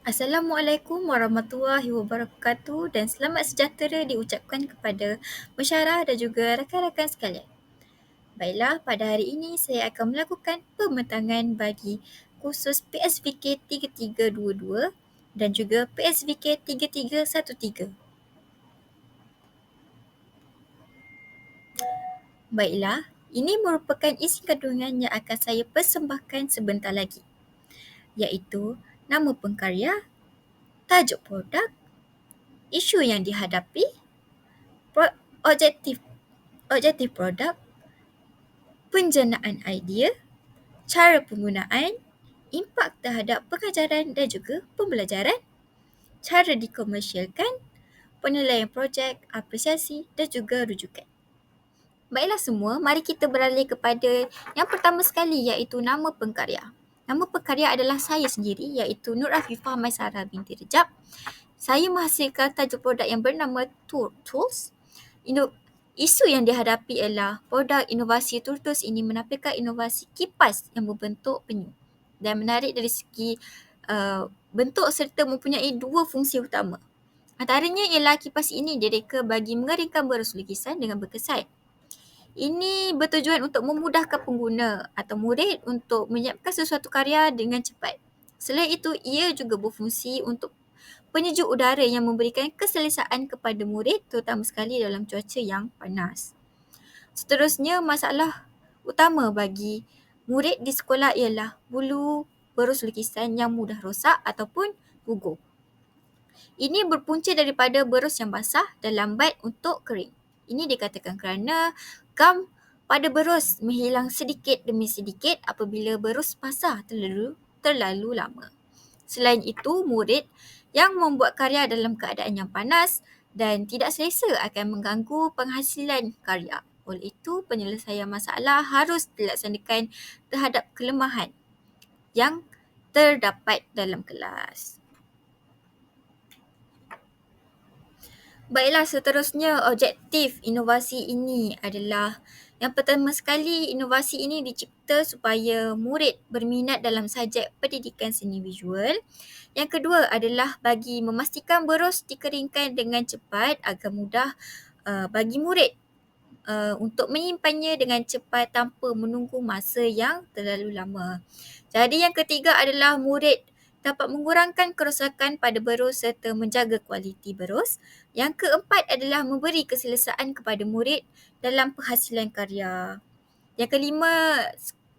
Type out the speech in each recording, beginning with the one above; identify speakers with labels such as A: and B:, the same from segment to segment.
A: Assalamualaikum warahmatullahi wabarakatuh dan selamat sejahtera diucapkan kepada pensyarah dan juga rakan-rakan sekalian. Baiklah, pada hari ini saya akan melakukan pembentangan bagi kursus PSVK 3322 dan juga PSVK 3313. Baiklah, ini merupakan isi kandungan yang akan saya persembahkan sebentar lagi, iaitu nama pengkarya, tajuk produk, isu yang dihadapi, pro- objektif objektif produk, penjanaan idea, cara penggunaan, impak terhadap pengajaran dan juga pembelajaran, cara dikomersialkan, penilaian projek, apresiasi dan juga rujukan. Baiklah semua, mari kita beralih kepada yang pertama sekali iaitu nama pengkarya. Nama pengkarya adalah saya sendiri iaitu Nur Afifah Maisara binti Rejab. Saya menghasilkan tajuk produk yang bernama Tools. Isu yang dihadapi ialah produk inovasi Turtus ini menampilkan inovasi kipas yang berbentuk penyu dan menarik dari segi bentuk serta mempunyai dua fungsi utama. Antaranya ialah kipas ini direka bagi mengeringkan berus lukisan dengan berkesan. Ini bertujuan untuk memudahkan pengguna atau murid untuk menyiapkan sesuatu karya dengan cepat. Selain itu, ia juga berfungsi untuk penyejuk udara yang memberikan keselesaan kepada murid terutama sekali dalam cuaca yang panas. Seterusnya, masalah utama bagi murid di sekolah ialah bulu berus lukisan yang mudah rosak ataupun gugur. Ini berpunca daripada berus yang basah dan lambat untuk kering. Ini dikatakan kerana gam pada berus menghilang sedikit demi sedikit apabila berus basah terlalu lama. Selain itu, murid yang membuat karya dalam keadaan yang panas dan tidak selesa akan mengganggu penghasilan karya. Oleh itu, penyelesaian masalah harus dilaksanakan terhadap kelemahan yang terdapat dalam kelas. Baiklah, seterusnya objektif inovasi ini adalah yang pertama sekali, inovasi ini dicipta supaya murid berminat dalam subjek pendidikan seni visual. Yang kedua adalah bagi memastikan berus dikeringkan dengan cepat agar mudah bagi murid untuk menyimpannya dengan cepat tanpa menunggu masa yang terlalu lama. Jadi yang ketiga adalah murid dapat mengurangkan kerosakan pada berus serta menjaga kualiti berus. Yang keempat adalah memberi keselesaan kepada murid dalam penghasilan karya.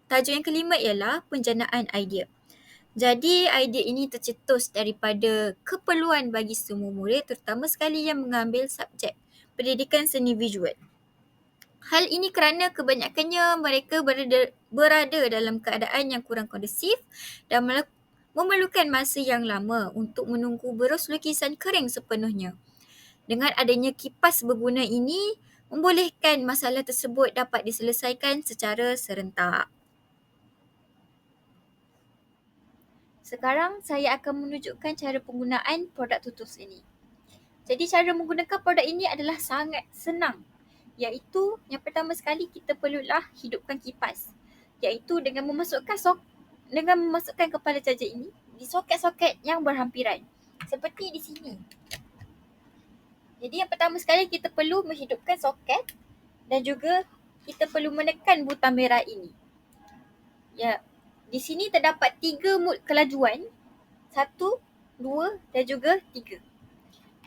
A: Tajuk yang kelima ialah penjanaan idea. Jadi idea ini tercetus daripada keperluan bagi semua murid terutama sekali yang mengambil subjek pendidikan seni visual. Hal ini kerana kebanyakannya mereka berada dalam keadaan yang kurang kondusif dan memerlukan masa yang lama untuk menunggu berus lukisan kering sepenuhnya. Dengan adanya kipas berguna ini, membolehkan masalah tersebut dapat diselesaikan secara serentak. Sekarang saya akan menunjukkan cara penggunaan produk Tutus ini. Jadi cara menggunakan produk ini adalah sangat senang. Iaitu yang pertama sekali kita perlulah hidupkan kipas. Iaitu dengan memasukkan kepala charger ini di soket-soket yang berhampiran. Seperti di sini. Jadi yang pertama sekali kita perlu menghidupkan soket dan juga kita perlu menekan butang merah ini. Ya, di sini terdapat 3 mod kelajuan. 1, 2 dan juga 3.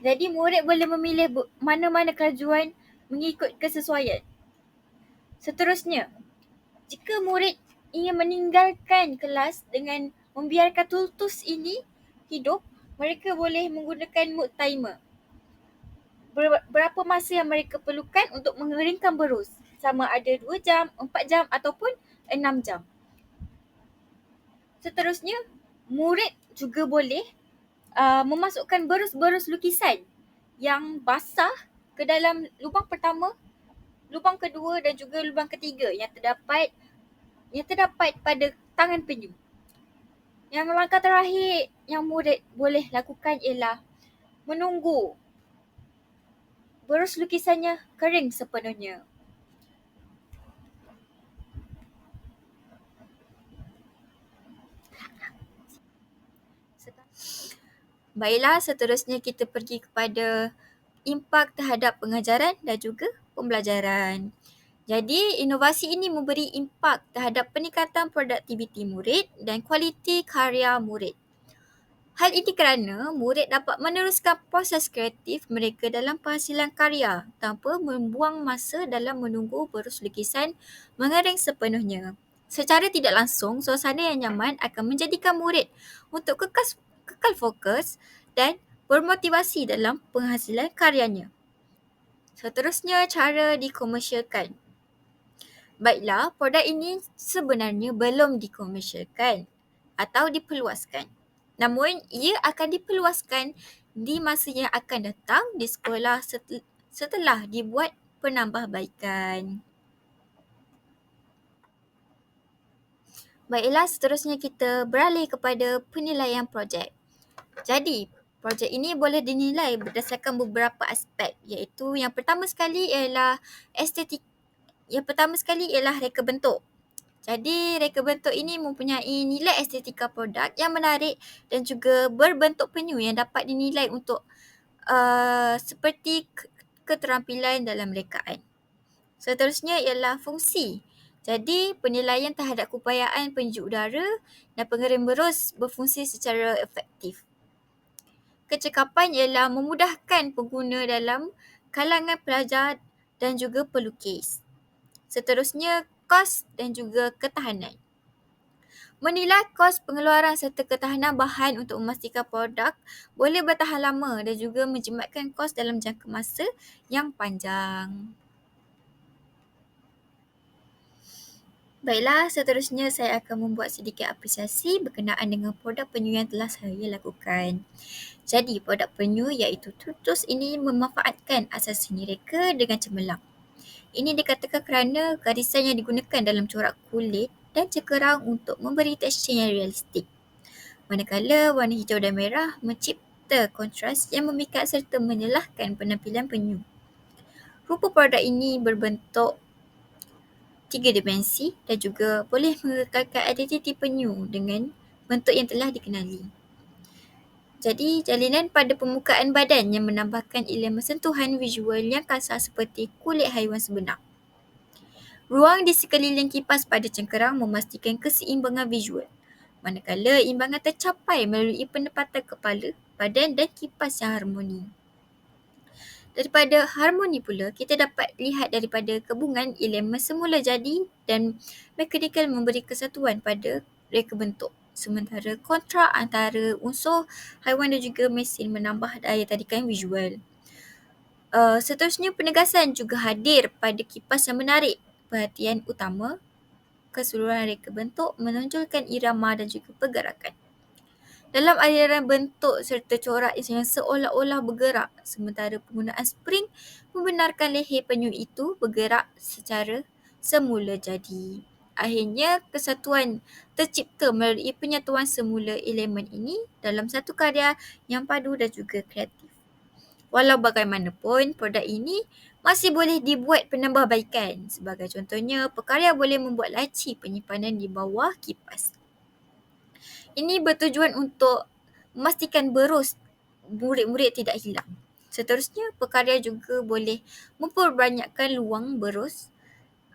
A: Jadi murid boleh memilih mana-mana kelajuan mengikut kesesuaian. Seterusnya, jika murid ingin meninggalkan kelas dengan membiarkan tutus ini hidup, mereka boleh menggunakan mode timer. Berapa masa yang mereka perlukan untuk mengeringkan berus. Sama ada 2 jam, 4 jam ataupun 6 jam. Seterusnya, murid juga boleh memasukkan berus-berus lukisan yang basah ke dalam lubang pertama, lubang kedua dan juga lubang ketiga yang terdapat pada tangan penyu. Yang langkah terakhir yang murid boleh lakukan ialah menunggu berus lukisannya kering sepenuhnya. Baiklah, seterusnya kita pergi kepada impak terhadap pengajaran dan juga pembelajaran. Jadi, inovasi ini memberi impak terhadap peningkatan produktiviti murid dan kualiti karya murid. Hal ini kerana murid dapat meneruskan proses kreatif mereka dalam penghasilan karya tanpa membuang masa dalam menunggu berus lukisan mengering sepenuhnya. Secara tidak langsung, suasana yang nyaman akan menjadikan murid untuk kekal fokus dan bermotivasi dalam penghasilan karyanya. Seterusnya, cara dikomersialkan. Baiklah, produk ini sebenarnya belum dikomersialkan atau diperluaskan. Namun, ia akan diperluaskan di masa yang akan datang di sekolah setelah dibuat penambahbaikan. Baiklah, seterusnya kita beralih kepada penilaian projek. Jadi, projek ini boleh dinilai berdasarkan beberapa aspek, iaitu yang pertama sekali ialah estetik. Yang pertama sekali ialah reka bentuk. Jadi, reka bentuk ini mempunyai nilai estetika produk yang menarik dan juga berbentuk penyu yang dapat dinilai untuk seperti keterampilan dalam rekaan. Seterusnya ialah fungsi. Jadi, penilaian terhadap keupayaan penyejuk udara dan pengering berus berfungsi secara efektif. Kecekapan ialah memudahkan pengguna dalam kalangan pelajar dan juga pelukis. Seterusnya, kos dan juga ketahanan. Menilai kos pengeluaran serta ketahanan bahan untuk memastikan produk boleh bertahan lama dan juga menjimatkan kos dalam jangka masa yang panjang. Baiklah, seterusnya saya akan membuat sedikit apresiasi berkenaan dengan produk penyu yang telah saya lakukan. Jadi, produk penyu iaitu tutus ini memanfaatkan asas seni reka dengan cemerlang. Ini dikatakan kerana garisan yang digunakan dalam corak kulit dan cekerang untuk memberi tekstur yang realistik. Manakala warna hijau dan merah mencipta kontras yang memikat serta menyelahkan penampilan penyu. Rupa produk ini berbentuk 3 dimensi dan juga boleh mengekalkan identiti penyu dengan bentuk yang telah dikenali. Jadi, jalinan pada permukaan badan yang menambahkan elemen sentuhan visual yang kasar seperti kulit haiwan sebenar. Ruang di sekeliling kipas pada cengkerang memastikan keseimbangan visual, manakala imbangan tercapai melalui penempatan kepala, badan dan kipas yang harmoni. Daripada harmoni pula, kita dapat lihat daripada gabungan elemen semula jadi dan mekanikal memberi kesatuan pada reka bentuk. Sementara kontra antara unsur haiwan dan juga mesin menambah daya tarikan visual. Seterusnya, penegasan juga hadir pada kipas yang menarik perhatian utama. Keseluruhan reka bentuk menonjolkan irama dan juga pergerakan. Dalam aliran bentuk serta corak yang seolah-olah bergerak, sementara penggunaan spring membenarkan leher penyu itu bergerak secara semula jadi. Akhirnya, kesatuan tercipta melalui penyatuan semula elemen ini dalam satu karya yang padu dan juga kreatif. Walau bagaimanapun, produk ini masih boleh dibuat penambahbaikan. Sebagai contohnya, pekarya boleh membuat laci penyimpanan di bawah kipas. Ini bertujuan untuk memastikan berus murid-murid tidak hilang. Seterusnya, pekarya juga boleh memperbanyakkan luang berus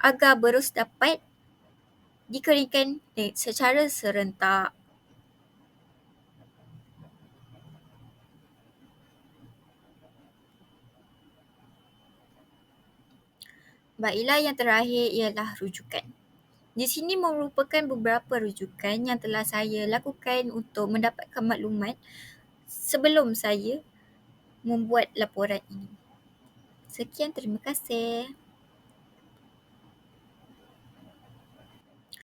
A: agar berus dapat dikeringkan secara serentak. Baiklah, yang terakhir ialah rujukan. Di sini merupakan beberapa rujukan yang telah saya lakukan untuk mendapatkan maklumat sebelum saya membuat laporan ini. Sekian, terima kasih.